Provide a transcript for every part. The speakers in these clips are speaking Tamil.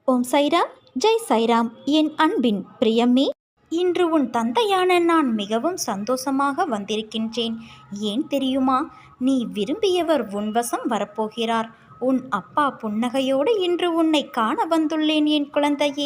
ஓம் சைராம், ஜெய் சைராம். என் அன்பின் பிரியமே, இன்று உன் தந்தையான நான் மிகவும் சந்தோஷமாக வந்திருக்கின்றேன். ஏன் தெரியுமா? நீ விரும்பியவர் உன்வசம் வரப்போகிறார். உன் அப்பா புன்னகையோடு இன்று உன்னை காண வந்துள்ளேன் என் குழந்தையே.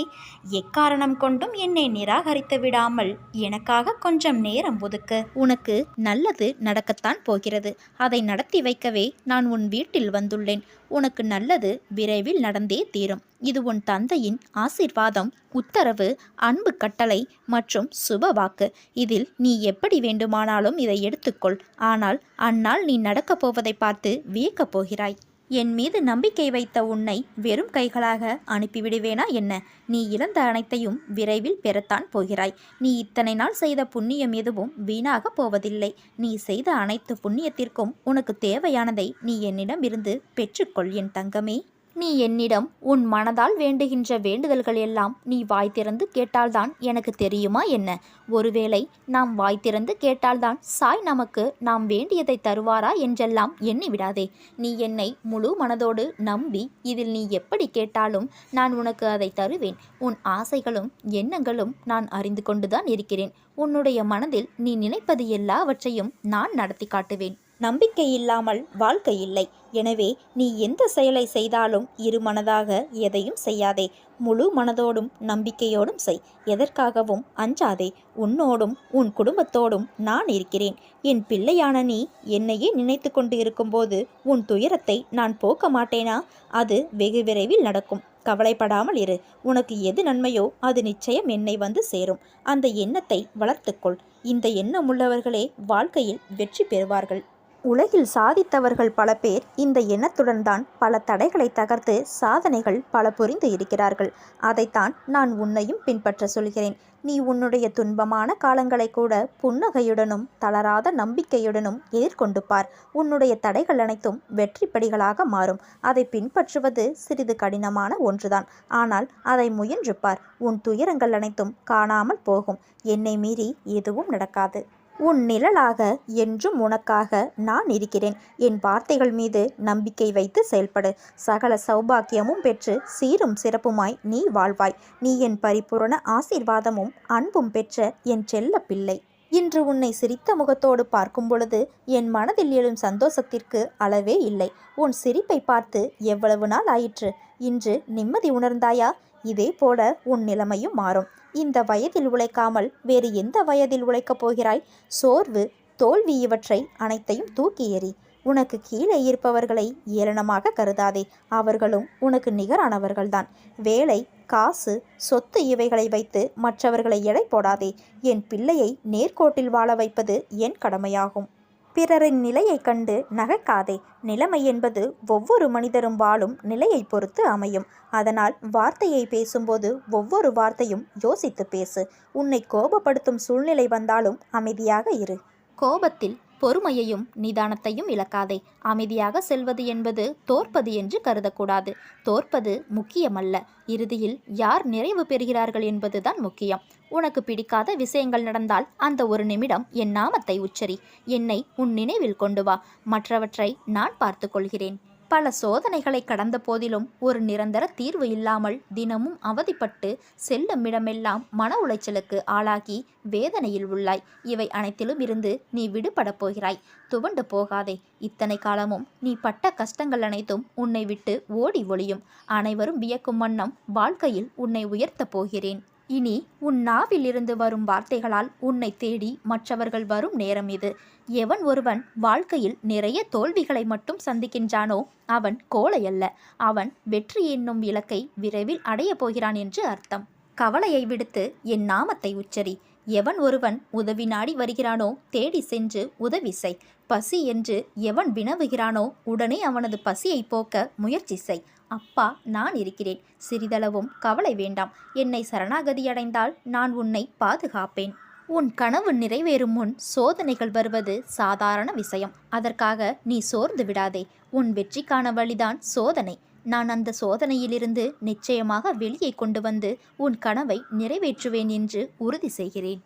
எக்காரணம் கொண்டும் என்னை நிராகரித்து விடாமல் எனக்காக கொஞ்சம் நேரம் ஒதுக்கு. உனக்கு நல்லது நடக்கத்தான் போகிறது. அதை நடத்தி வைக்கவே நான் உன் வீட்டில் வந்துள்ளேன். உனக்கு நல்லது விரைவில் நடந்தே தீரும். இது உன் தந்தையின் ஆசீர்வாதம், உத்தரவு, அன்பு கட்டளை மற்றும் சுப வாக்கு. இதில் நீ எப்படி வேண்டுமானாலும் இதை எடுத்துக்கொள். ஆனால் அந்நாள் நீ நடக்கப் போவதை பார்த்து வியக்கப் போகிறாய். என் மீது நம்பிக்கை வைத்த உன்னை வெறும் கைகளாக அனுப்பிவிடுவேனா என்ன? நீ இழந்த அனைத்தையும் விரைவில் பெறத்தான் போகிறாய். நீ இத்தனை நாள் செய்த புண்ணியம் எதுவும் வீணாக போவதில்லை. நீ செய்த அனைத்து புண்ணியத்திற்கும் உனக்கு தேவையானதை நீ என்னிடமிருந்து பெற்றுக்கொள் என் தங்கமே. நீ என்னிடம் உன் மனதால் வேண்டுகின்ற வேண்டுதல்கள் எல்லாம் நீ வாய் திறந்து கேட்டால்தான் எனக்கு தெரியுமா என்ன? ஒருவேளை நாம் வாய் திறந்து கேட்டால்தான் சாய் நமக்கு நாம் வேண்டியதை தருவாரா என்றெல்லாம் எண்ணிவிடாதே. நீ என்னை முழு மனதோடு நம்பி இதில் நீ எப்படி கேட்டாலும் நான் உனக்கு அதை தருவேன். உன் ஆசைகளும் எண்ணங்களும் நான் அறிந்து கொண்டுதான் இருக்கிறேன். உன்னுடைய மனதில் நீ நினைப்பது எல்லாவற்றையும் நான் நடத்தி காட்டுவேன். நம்பிக்கை இல்லாமல் வாழ்க்கை இல்லை. எனவே நீ எந்த செயலை செய்தாலும் இருமனதாக எதையும் செய்யாதே. முழு மனதோடும் நம்பிக்கையோடும் செய். எதற்காகவும் அஞ்சாதே. உன்னோடும் உன் குடும்பத்தோடும் நான் இருக்கிறேன். என் பிள்ளையான நீ என்னையே நினைத்து கொண்டு இருக்கும்போது உன் துயரத்தை நான் போக்க மாட்டேனா? அது வெகு விரைவில் நடக்கும். கவலைப்படாமல் இரு. உனக்கு எது நன்மையோ அது நிச்சயம் என்னை வந்து சேரும். அந்த எண்ணத்தை வளர்த்துக்கொள். இந்த எண்ணம் உள்ளவர்களே வாழ்க்கையில் வெற்றி பெறுவார்கள். உலகில் சாதித்தவர்கள் பல பேர் இந்த எண்ணத்துடன் தான் பல தடைகளை தகர்த்து சாதனைகள் பல புரிந்து இருக்கிறார்கள். அதைத்தான் நான் உன்னையும் பின்பற்ற சொல்கிறேன். நீ உன்னுடைய துன்பமான காலங்களை கூட புன்னகையுடனும் தளராத நம்பிக்கையுடனும் எதிர்கொண்டு பார். உன்னுடைய தடைகள் அனைத்தும் வெற்றிப்படிகளாக மாறும். அதை பின்பற்றுவது சிறிது கடினமான ஒன்றுதான். ஆனால் அதை முயன்று பார். உன் துயரங்கள் அனைத்தும் காணாமல் போகும். என்னை மீறி எதுவும் நடக்காது. உன் நிழலாக என்றும் உனக்காக நான் இருக்கிறேன். என் வார்த்தைகள் மீது நம்பிக்கை வைத்து செயல்படு. சகல சௌபாக்கியமும் பெற்று சீரும் சிறப்புமாய் நீ வாழ்வாய். நீ என் பரிபூரண ஆசீர்வாதமும் அன்பும் பெற்ற என் செல்ல பிள்ளை. இன்று உன்னை சிரித்த முகத்தோடு பார்க்கும் பொழுது என் மனதில் எழும் சந்தோஷத்திற்கு அளவே இல்லை. உன் சிரிப்பை பார்த்து எவ்வளவு நாள் ஆயிற்று? இன்று நிம்மதி உணர்ந்தாயா? இதே போல உன் நிலைமையும் மாறும். இந்த வயதில் உழைக்காமல் வேறு எந்த வயதில் உழைக்கப் போகிறாய்? சோர்வு, தோல்வி இவற்றை அனைத்தையும் தூக்கி எறி. உனக்கு கீழே இருப்பவர்களை ஏளனமாக கருதாதே. அவர்களும் உனக்கு நிகரானவர்கள்தான். வேலை, காசு, சொத்து இவைகளை வைத்து மற்றவர்களை எடை போடாதே. என் பிள்ளையை நேர்கோட்டில் வாழ வைப்பது என் கடமையாகும். பிறரின் நிலையை கண்டு நகைக்காதே. நிலைமை என்பது ஒவ்வொரு மனிதரும் வாழும் நிலையை பொறுத்து அமையும். அதனால் வார்த்தையை பேசும்போது ஒவ்வொரு வார்த்தையும் யோசித்து பேசு. உன்னை கோபப்படுத்தும் சூழ்நிலை வந்தாலும் அமைதியாக இரு. கோபத்தில் பொறுமையையும் நிதானத்தையும் இழக்காதே. அமைதியாக செல்வது என்பது தோற்பது என்று கருதக்கூடாது. தோற்பது முக்கியமல்ல. இறுதியில் யார் நிறைவு பெறுகிறார்கள் என்பதுதான் முக்கியம். உனக்கு பிடிக்காத விஷயங்கள் நடந்தால் அந்த ஒரு நிமிடம் என் நாமத்தை உச்சரி. என்னை உன் நினைவில் கொண்டு வா. மற்றவற்றை நான் பார்த்து கொள்கிறேன். பல சோதனைகளை கடந்த போதிலும் ஒரு நிரந்தர தீர்வு இல்லாமல் தினமும் அவதிப்பட்டு செல்லும் இடமெல்லாம் மன உளைச்சலுக்கு ஆளாகி வேதனையில் உள்ளாய். இவை அனைத்திலும் இருந்து நீ விடுபடப் போகிறாய். துவண்டு போகாதே. இத்தனை காலமும் நீ பட்ட கஷ்டங்கள் அனைத்தும் உன்னை விட்டு ஓடி ஒளியும். அனைவரும் வியக்கும் வண்ணம் வாழ்க்கையில் உன்னை உயர்த்தப் போகிறேன். இனி உன் நாவில் இருந்து வரும் வார்த்தைகளால் உன்னை தேடி மற்றவர்கள் வரும் நேரம் இது. எவன் ஒருவன் வாழ்க்கையில் நிறைய தோல்விகளை மட்டும் சந்திக்கின்றானோ அவன் கோழை அல்ல. அவன் வெற்றி என்னும் இலக்கை விரைவில் அடையப் போகிறான் என்று அர்த்தம். கவலையை விடுத்து என் நாமத்தை உச்சரி. எவன் ஒருவன் உதவி நாடி வருகிறானோ தேடி சென்று உதவி செய். பசி என்று எவன் வினவுகிறானோ உடனே அவனது பசியை போக்க முயற்சி செய். அப்பா நான் இருக்கிறேன். சிறிதளவும் கவலை வேண்டாம். என்னை சரணாகதியடைந்தால் நான் உன்னை பாதுகாப்பேன். உன் கனவு நிறைவேறும் முன் சோதனைகள் வருவது சாதாரண விஷயம். அதற்காக நீ சோர்ந்து விடாதே. உன் வெற்றிக்கான வழிதான் சோதனை. நான் அந்த சோதனையிலிருந்து நிச்சயமாக வெளியே கொண்டு வந்து உன் கனவை நிறைவேற்றுவேன் என்று உறுதி செய்கிறேன்.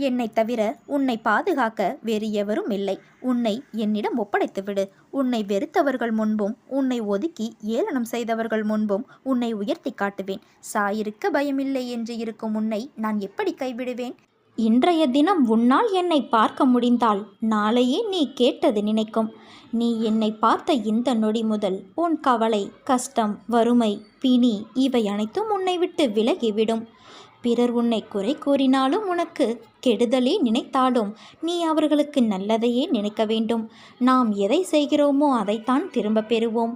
என்னை தவிர உன்னை பாதுகாக்க வேறு எவரும் இல்லை. உன்னை என்னிடம் ஒப்படைத்துவிடு. உன்னை வெறுத்தவர்கள் முன்பும் உன்னை ஒதுக்கி ஏளனம் செய்தவர்கள் முன்பும் உன்னை உயர்த்தி காட்டுவேன். சாயிருக்க பயமில்லை என்று இருக்கும் உன்னை நான் எப்படி கைவிடுவேன்? இன்றைய தினம் உன்னால் என்னை பார்க்க முடிந்தால் நாளையே நீ கேட்டது நினைக்கும். நீ என்னை பார்த்த இந்த நொடி முதல் உன் கவலை, கஷ்டம், வறுமை, பிணி இவை அனைத்தும் உன்னை விட்டு விலகிவிடும். பிறர் உன்னை குறை கூறினாலும், உனக்கு கெடுதலே நினைத்தாலும் நீ அவர்களுக்கு நல்லதையே நினைக்க வேண்டும். நாம் எதை செய்கிறோமோ அதைத்தான் திரும்ப பெறுவோம்.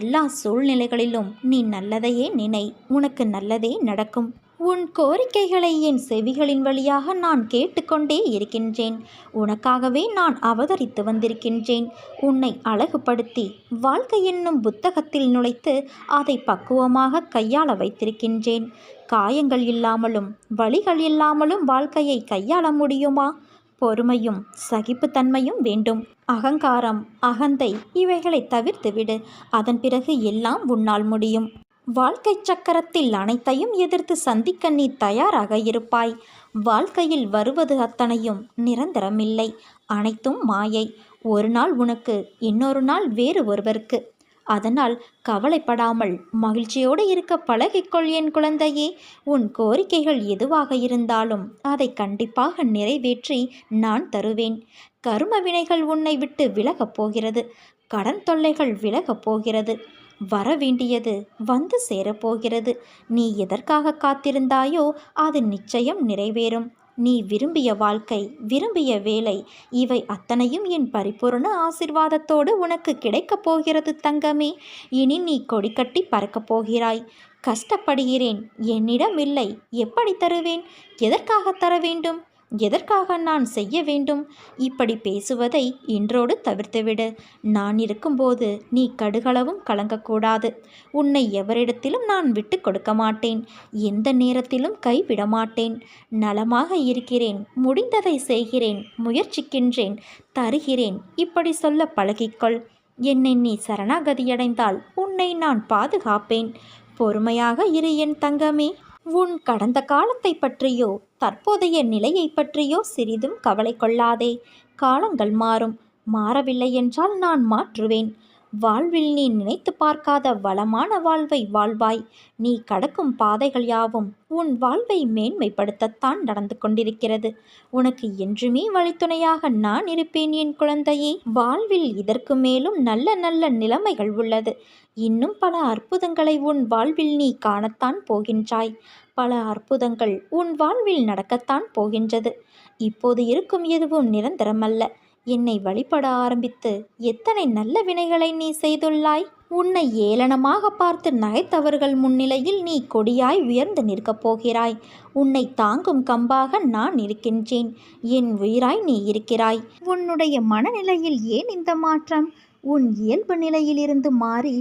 எல்லா சூழ்நிலைகளிலும் நீ நல்லதையே நினை, உனக்கு நல்லதே நடக்கும். உன் கோரிக்கைகளை என் செவிகளின் வழியாக நான் கேட்டுக்கொண்டே இருக்கின்றேன். உனக்காகவே நான் அவதரித்து வந்திருக்கின்றேன். உன்னை அழகுபடுத்தி வாழ்க்கை என்னும் புத்தகத்தில் நுழைத்து அதை பக்குவமாக கையாள வைத்திருக்கின்றேன். காயங்கள் இல்லாமலும் வலிகள் இல்லாமலும் வாழ்க்கையை கையாள முடியுமா? பொறுமையும் சகிப்புத்தன்மையும் வேண்டும். அகங்காரம், அகந்தை இவைகளை தவிர்த்துவிடு. அதன் பிறகு எல்லாம் உன்னால் முடியும். வாழ்க்கை சக்கரத்தில் அனைத்தையும் எதிர்த்து சந்திக்க நீ தயாராக இருப்பாய். வாழ்க்கையில் வருவது அத்தனையும் நிரந்தரமில்லை. அனைத்தும் மாயை. ஒரு நாள் உனக்கு, இன்னொரு நாள் வேறு ஒருவருக்கு. அதனால் கவலைப்படாமல் மகிழ்ச்சியோடு இருக்க பழகிக்கொள் என் குழந்தையே. உன் கோரிக்கைகள் எதுவாக இருந்தாலும் அதை கண்டிப்பாக நிறைவேற்றி நான் தருவேன். கர்ம வினைகள் உன்னை விட்டு விலகப் போகிறது. கடன் தொல்லைகள் விலகப் போகிறது. வரவேண்டியது வந்து சேரப்போகிறது. நீ எதற்காக காத்திருந்தாயோ அது நிச்சயம் நிறைவேறும். நீ விரும்பிய வாழ்க்கை, விரும்பிய வேலை இவை அத்தனையும் என் பரிபூர்ண ஆசிர்வாதத்தோடு உனக்கு கிடைக்கப் போகிறது தங்கமே. இனி நீ கொடிக்கட்டி பறக்கப் போகிறாய். கஷ்டப்படுகிறேன், என்னிடம் இல்லை, எப்படி தருவேன்? எதற்காக தர வேண்டும்? எதற்காக நான் செய்ய வேண்டும்? இப்படி பேசுவதை இன்றோடு தவிர்த்துவிடு. நான் இருக்கும்போது நீ கடுகளவும் கலங்கக்கூடாது. உன்னை எவரிடத்திலும் நான் விட்டு கொடுக்க மாட்டேன். எந்த நேரத்திலும் கைவிட மாட்டேன். நலமாக இருக்கிறேன், முடிந்ததை செய்கிறேன், முயற்சிக்கின்றேன், தருகிறேன் இப்படி சொல்ல பழகிக்கொள். என்னை நீ சரணாகதியடைந்தால் உன்னை நான் பாதுகாப்பேன். பொறுமையாக இரு என் தங்கமே. உன் கடந்த காலத்தை பற்றியோ தற்போதைய நிலையை பற்றியோ சிறிதும் கவலை கொள்ளாதே. காலங்கள் மாறும். மாறவில்லை என்றால் நான் மாற்றுவேன். வாழ்வில் நீ நினைத்து பார்க்காத வளமான வாழ்வை வாழ்வாய். நீ கடக்கும் பாதைகள் யாவும் உன் வாழ்வை மேன்மைப்படுத்தத்தான் நடந்து கொண்டிருக்கிறது. உனக்கு என்றுமே வழித்துணையாக நான் இருப்பேன் என் குழந்தையே. வாழ்வில் இதற்கு மேலும் நல்ல நல்ல நிலைமைகள் உள்ளது. இன்னும் பல அற்புதங்களை உன் வாழ்வில் நீ காணத்தான் போகின்றாய். பல அற்புதங்கள் உன் வாழ்வில் நடக்கத்தான் போகின்றது. இப்போது இருக்கும் எதுவும் நிரந்தரமல்ல. என்னை வழிபட ஆரம்பித்து எத்தனை நல்ல வினைகளை நீ செய்துள்ளாய். உன்னை ஏளனமாக பார்த்து நகைத்தவர்கள் முன்னிலையில் நீ கொடியாய் உயர்ந்து நிற்கப் போகிறாய். உன்னை தாங்கும் கம்பாக நான் இருக்கின்றேன். என் உயிராய் நீ இருக்கிறாய். உன்னுடைய மனநிலையில் ஏன் இந்த மாற்றம்? உன் இயல்பு நிலையிலிருந்து மாறி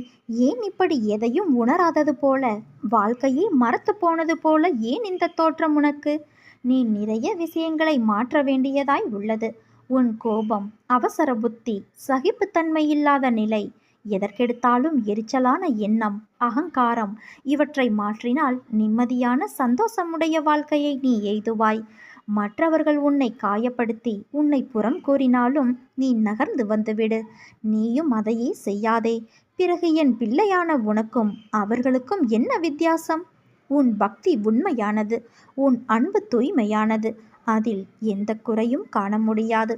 ஏன் இப்படி எதையும் உணராதது போல, வாழ்க்கையே மறத்து போனது போல ஏன் இந்த தோற்றம் உனக்கு? நீ நிறைய விஷயங்களை மாற்ற வேண்டியதாய் உள்ளது. உன் கோபம், அவசர புத்தி, சகிப்புத்தன்மை இல்லாத நிலை, எதற்கெடுத்தாலும் எரிச்சலான எண்ணம், அகங்காரம் இவற்றை மாற்றினால் நிம்மதியான சந்தோஷமுடைய வாழ்க்கையை நீ எய்துவாய். மற்றவர்கள் உன்னை காயப்படுத்தி உன்னை புறம் கூறினாலும் நீ நகர்ந்து வந்துவிடு. நீயும் அதையே செய்யாதே. பிறகு என் பிள்ளையான உனக்கும் அவர்களுக்கும் என்ன வித்தியாசம்? உன் பக்தி உண்மையானது. உன் அன்பு தூய்மையானது. அதில் எந்த குறையும் காண முடியாது.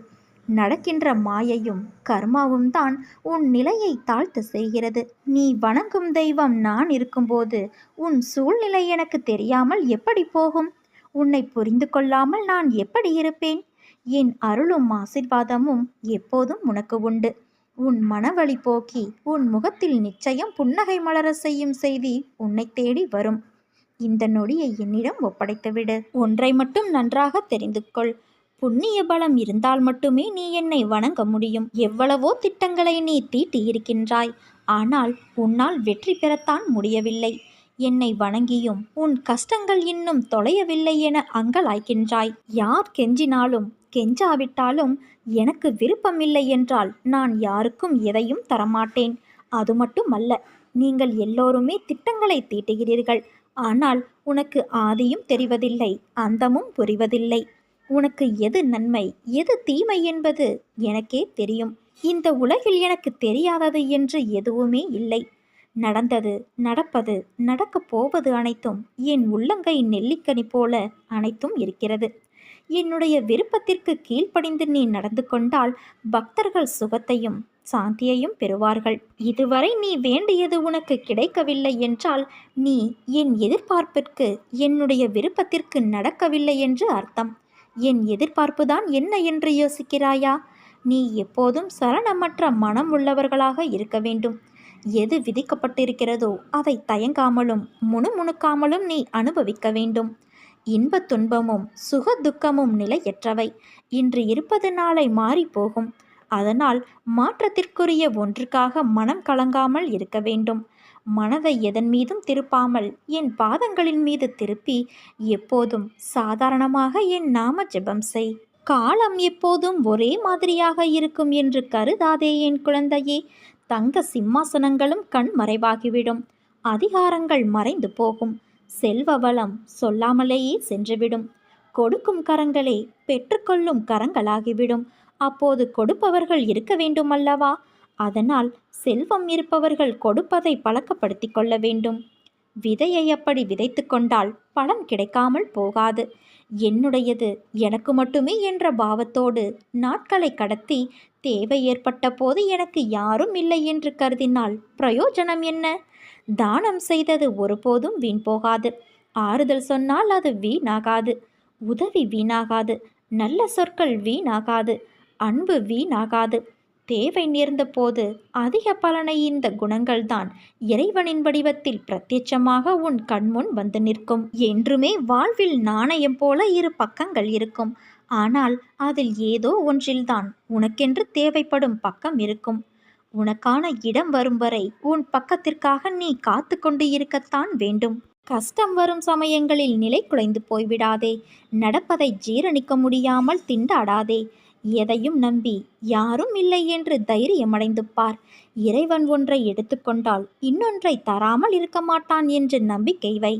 நடக்கின்ற மாயையும் கர்மாவும் தான் உன் நிலையை தாழ்த்த செய்கிறது. நீ வணங்கும் தெய்வம் நான் இருக்கும்போது உன் சூழ்நிலை எனக்கு தெரியாமல் எப்படி போகும்? உன்னை புரிந்து கொள்ளாமல் நான் எப்படி இருப்பேன்? என் அருளும் ஆசிர்வாதமும் எப்போதும் உனக்கு உண்டு. உன் மனவழி போக்கி உன் முகத்தில் நிச்சயம் புன்னகை மலர செய்யும் செய்தி உன்னை தேடி வரும். இந்த நொடியை என்னிடம் ஒப்படைத்துவிடு. ஒன்றை மட்டும் நன்றாக தெரிந்து கொள். புண்ணிய பலம் இருந்தால் மட்டுமே நீ என்னை வணங்க முடியும். எவ்வளவோ திட்டங்களை நீ தீட்டி இருக்கின்றாய். ஆனால் உன்னால் வெற்றி பெறத்தான் முடியவில்லை. என்னை வணங்கியும் உன் கஷ்டங்கள் இன்னும் தொலையவில்லை என அங்கலாய்க்கின்றாய். யார் கெஞ்சினாலும் கெஞ்சாவிட்டாலும் எனக்கு விருப்பமில்லை என்றால் நான் யாருக்கும் எதையும் தரமாட்டேன். அது மட்டுமல்ல, நீங்கள் எல்லோருமே திட்டங்களை தீட்டுகிறீர்கள். ஆனால் உனக்கு ஆதியும் தெரிவதில்லை, அந்தமும் புரிவதில்லை. உனக்கு எது நன்மை எது தீமை என்பது எனக்கே தெரியும். இந்த உலகில் எனக்கு தெரியாதது என்று எதுவுமே இல்லை. நடந்தது, நடப்பது, நடக்கப் போவது அனைத்தும் என் உள்ளங்கை நெல்லிக்கனி போல அனைத்தும் இருக்கிறது. என்னுடைய விருப்பத்திற்கு கீழ்ப்படிந்து நீ நடந்து கொண்டால் பக்தர்கள் சுகத்தையும் சாந்தியையும் பெறுவார்கள். இதுவரை நீ வேண்டியது உனக்கு கிடைக்கவில்லை என்றால் நீ என் எதிர்பார்ப்பிற்கு என்னுடைய விருப்பத்திற்கு நடக்கவில்லை என்று அர்த்தம். என் எதிர்பார்ப்புதான் என்ன என்று யோசிக்கிறாயா? நீ எப்போதும் சலனமற்ற மனம் உள்ளவர்களாக இருக்க வேண்டும். எது விதிக்கப்பட்டிருக்கிறதோ அதை தயங்காமலும் முணுமுணுக்காமலும் நீ அனுபவிக்க வேண்டும். இன்ப துன்பமும் சுக துக்கமும் நிலையற்றவை. இன்று இருப்பது நாளை மாறிப்போகும். அதனால் மாற்றத்திற்குரிய ஒன்றுக்காக மனம் கலங்காமல் இருக்க வேண்டும். மனதை எதன் மீதும் திருப்பாமல் என் பாதங்களின் மீது திருப்பி எப்போதும் சாதாரணமாக என் நாம ஜெபம் செய். காலம் எப்போதும் ஒரே மாதிரியாக இருக்கும் என்று கருதாதே என் குழந்தையே. தங்க சிம்மாசனங்களும் கண் மறைவாகிவிடும். அதிகாரங்கள் மறைந்து போகும். செல்வ வளம் சொல்லாமலேயே சென்றுவிடும். கொடுக்கும் கரங்களே பெற்றுக்கொள்ளும் கரங்களாகிவிடும். அப்போது கொடுப்பவர்கள் இருக்க வேண்டும் அல்லவா? அதனால் செல்வம் இருப்பவர்கள் கொடுப்பதை பழக்கப்படுத்தி கொள்ள வேண்டும். விதையை அப்படி விதைத்து கொண்டால் பலன் கிடைக்காமல் போகாது. என்னுடையது எனக்கு மட்டுமே என்ற பாவத்தோடு நாட்களை கடத்தி தேவை ஏற்பட்ட போது எனக்கு யாரும் இல்லை என்று கருதினால் பிரயோஜனம் என்ன? தானம் செய்தது ஒருபோதும் வீண் போகாது. ஆறுதல் சொன்னால் அது வீணாகாது. உதவி வீணாகாது. நல்ல சொற்கள் வீணாகாது. அன்பு வீணாகாது. தேவை நேர்ந்த போது அதிக பலனை இந்த குணங்கள்தான் இறைவனின் வடிவத்தில் பிரத்யட்சமாக உன் கண்முன் வந்து நிற்கும். என்றுமே வாழ்வில் நாணயம் போல இரு பக்கங்கள் இருக்கும். ஆனால் அதில் ஏதோ ஒன்றில்தான் உனக்கென்று தேவைப்படும் பக்கம் இருக்கும். உனக்கான இடம் வரும் வரை உன் பக்கத்திற்காக நீ காத்து கொண்டு இருக்கத்தான் வேண்டும். கஷ்டம் வரும் சமயங்களில் நிலை குலைந்து போய்விடாதே. நடப்பதை ஜீரணிக்க முடியாமல் திண்டாடாதே. எதையும் நம்பி யாரும் இல்லை என்று தைரியமடைந்து பார். இறைவன் ஒன்றை எடுத்துக்கொண்டால் இன்னொன்றை தராமல் இருக்க மாட்டான் என்று நம்பிக்கை வை.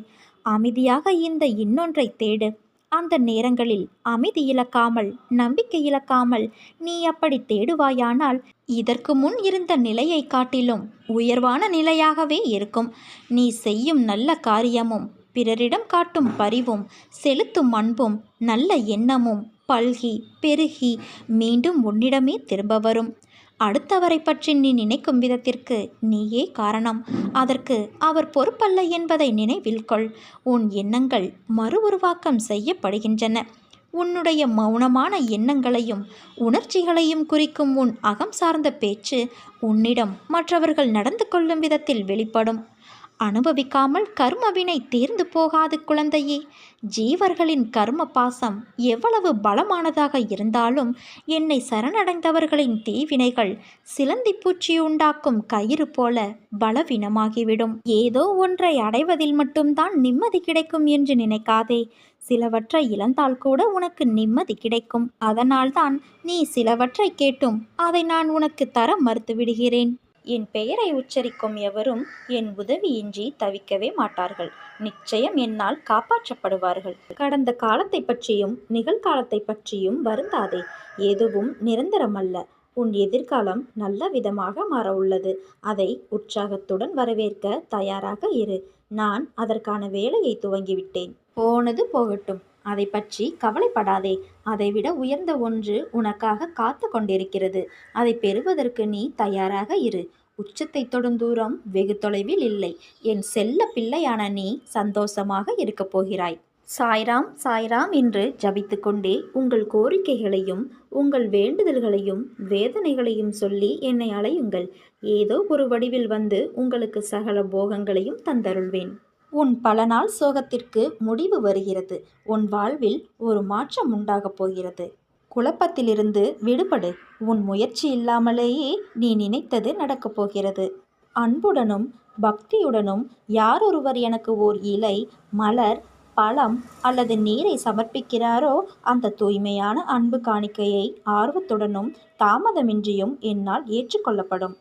அமைதியாக இந்த இன்னொன்றை தேடு. அந்த நேரங்களில் அமைதி இழக்காமல் நம்பிக்கை இழக்காமல் நீ அப்படி தேடுவாயானால் இதற்கு முன் இருந்த நிலையை காட்டிலும் உயர்வான நிலையாகவே இருக்கும். நீ செய்யும் நல்ல காரியமும் பிறரிடம் காட்டும் பரிவும் செலுத்தும் அன்பும் நல்ல எண்ணமும் பல்கி பெருகி மீண்டும் உன்னிடமே திரும்ப வரும். அடுத்தவரை பற்றி நீ நினைக்கும் விதத்திற்கு நீயே காரணம். அதற்கு அவர் பொறுப்பல்ல என்பதை நினைவில் கொள். உன் எண்ணங்கள் மறு உருவாக்கம் செய்யப்படுகின்றன. உன்னுடைய மௌனமான எண்ணங்களையும் உணர்ச்சிகளையும் குறிக்கும் உன் அகம் சார்ந்த பேச்சு உன்னிடம் மற்றவர்கள் நடந்து கொள்ளும் விதத்தில் வெளிப்படும். அனுபவிக்காமல் கர்மவினை தீர்ந்து போகாது குழந்தையே. ஜீவர்களின் கர்ம பாசம் எவ்வளவு பலமானதாக இருந்தாலும் என்னை சரணடைந்தவர்களின் தீவினைகள் சிலந்தி பூச்சி உண்டாக்கும் கயிறு போல பலவீனமாகிவிடும். ஏதோ ஒன்றை அடைவதில் மட்டும்தான் நிம்மதி கிடைக்கும் என்று நினைக்காதே. சிலவற்றை இழந்தால் கூட உனக்கு நிம்மதி கிடைக்கும். அதனால்தான் நீ சிலவற்றை கேட்டும் அதை நான் உனக்கு தர மறுத்து விடுகிறேன். என் பெயரை உச்சரிக்கும் எவரும் என் உதவியின்றி தவிக்கவே மாட்டார்கள். நிச்சயம் என்னால் காப்பாற்றப்படுவார்கள். கடந்த காலத்தை பற்றியும் நிகழ்காலத்தை பற்றியும் வருந்தாதே. எதுவும் நிரந்தரமல்ல. உன் எதிர்காலம் நல்ல விதமாக மாற உள்ளது. அதை உற்சாகத்துடன் வரவேற்க தயாராக இரு. நான் அதற்கான வேலையை துவங்கிவிட்டேன். போனது போகட்டும். அதை பற்றி கவலைப்படாதே. அதைவிட உயர்ந்த ஒன்று உனக்காக காத்து கொண்டிருக்கிறது. அதை பெறுவதற்கு நீ தயாராக இரு. உச்சத்தை தொடும் தூரம் வெகு தொலைவில் இல்லை. என் செல்ல பிள்ளையான நீ சந்தோஷமாக இருக்கப் போகிறாய். சாய்ராம் சாய்ராம் என்று ஜபித்து கொண்டே உங்கள் கோரிக்கைகளையும் உங்கள் வேண்டுதல்களையும் வேதனைகளையும் சொல்லி என்னை அழையுங்கள். ஏதோ ஒரு வடிவில் வந்து உங்களுக்கு சகல போகங்களையும் தந்தருள்வேன். உன் பல நாள் சோகத்திற்கு முடிவு வருகிறது. உன் வாழ்வில் ஒரு மாற்றம் உண்டாகப் போகிறது. குழப்பத்திலிருந்து விடுபடு. உன் முயற்சி இல்லாமலேயே நீ நினைத்தது நடக்கப் போகிறது. அன்புடனும் பக்தியுடனும் யாரொருவர் எனக்கு ஓர் இலை, மலர், பழம் அல்லது நீரை சமர்ப்பிக்கிறாரோ அந்த தூய்மையான அன்பு காணிக்கையை ஆர்வத்துடனும் தாமதமின்றியும் என்னால் ஏற்றுக்கொள்ளப்படும்.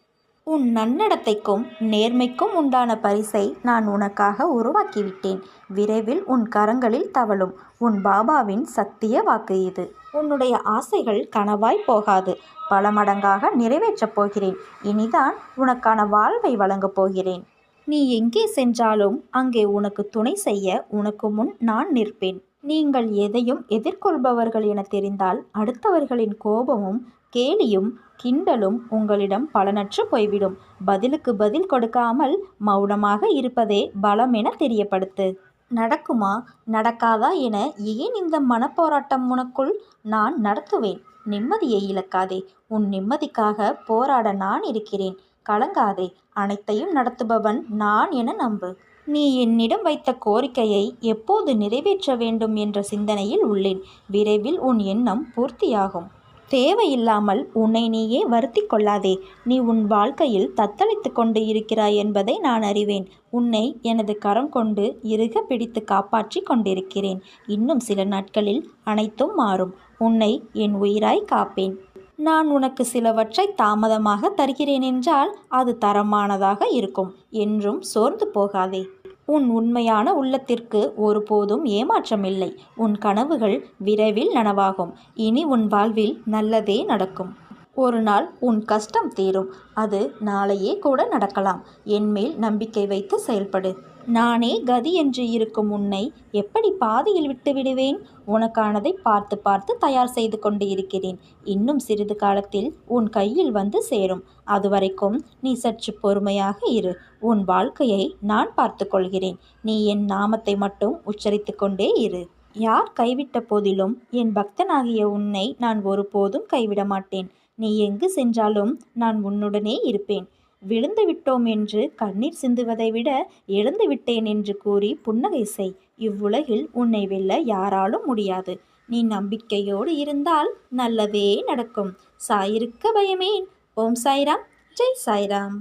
உன் நன்னடத்தைக்கும் நேர்மைக்கும் உண்டான பரிசை நான் உனக்காக உருவாக்கிவிட்டேன். விரைவில் உன் கரங்களில் தவழும். உன் பாபாவின் சத்திய வாக்கு இது. உன்னுடைய ஆசைகள் கனவாய் போகாது, பல மடங்காக நிறைவேற்றப் போகிறேன். இனிதான் உனக்கான வாழ்வை வழங்கப் போகிறேன். நீ எங்கே சென்றாலும் அங்கே உனக்கு துணை செய்ய உனக்கு முன் நான் நிற்பேன். நீங்கள் எதையும் எதிர்கொள்பவர்கள் என தெரிந்தால் அடுத்தவர்களின் கோபமும் கேலியும் கிண்டலும் உங்களிடம் பலனற்று போய்விடும். பதிலுக்கு பதில் கொடுக்காமல் மௌனமாக இருப்பதே பலம் என தெரியப்படுத்து. நடக்குமா நடக்காதா என ஏன் இந்த மனப்போராட்டம் உனக்குள்? நான் நடத்துவேன். நிம்மதியை இழக்காதே. உன் நிம்மதிக்காக போராட நான் இருக்கிறேன். கலங்காதே. அனைத்தையும் நடத்துபவன் நான் என நம்பு. நீ என்னிடம் வைத்த கோரிக்கையை எப்போது நிறைவேற்ற வேண்டும் என்ற சிந்தனையில் உள்ளேன். விரைவில் உன் எண்ணம் பூர்த்தியாகும். தேவையில்லாமல் உன்னை நீயே வருத்தி கொள்ளாதே. நீ உன் வாழ்க்கையில் தத்தளித்து கொண்டு இருக்கிறாய் என்பதை நான் அறிவேன். உன்னை எனது கரம் கொண்டு இறுக பிடித்து காப்பாற்றி கொண்டிருக்கிறேன். இன்னும் சில நாட்களில் அனைத்தும் மாறும். உன்னை என் உயிராய் காப்பேன். நான் உனக்கு சிலவற்றை தாமதமாக தருகிறேன் என்றால் அது தரமானதாக இருக்கும். என்றும் சோர்ந்து போகாதே. உன் உண்மையான உள்ளத்திற்கு ஒருபோதும் ஏமாற்றமில்லை. உன் கனவுகள் விரைவில் நனவாகும். இனி உன் வாழ்வில் நல்லதே நடக்கும். ஒரு நாள் உன் கஷ்டம் தீரும். அது நாளையே கூட நடக்கலாம். என்மேல் நம்பிக்கை வைத்து செயல்படு. நானே கதி என்று இருக்கும் உன்னை எப்படி பாதியில் விட்டு விடுவேன்? உனக்கானதை பார்த்து பார்த்து தயார் செய்து கொண்டு இருக்கிறேன். இன்னும் சிறிது காலத்தில் உன் கையில் வந்து சேரும். அதுவரைக்கும் நீ சற்று பொறுமையாக இரு. உன் வாழ்க்கையை நான் பார்த்து கொள்கிறேன். நீ என் நாமத்தை மட்டும் உச்சரித்து கொண்டே இரு. யார் கைவிட்ட போதிலும் என் பக்தனாகிய உன்னை நான் ஒருபோதும் கைவிட மாட்டேன். நீ எங்கு சென்றாலும் நான் உன்னுடனே இருப்பேன். விழுந்து விட்டோம் என்று கண்ணீர் சிந்துவதை விட எழுந்து விட்டேன் என்று கூறி புன்னகை செய். இவ்வுலகில் உன்னை வெல்ல யாராலும் முடியாது. நீ நம்பிக்கையோடு இருந்தால் நல்லதே நடக்கும். சாயிருக்க பயமேன். ஓம் சாய்ராம். ஜெய் சாய்ராம்.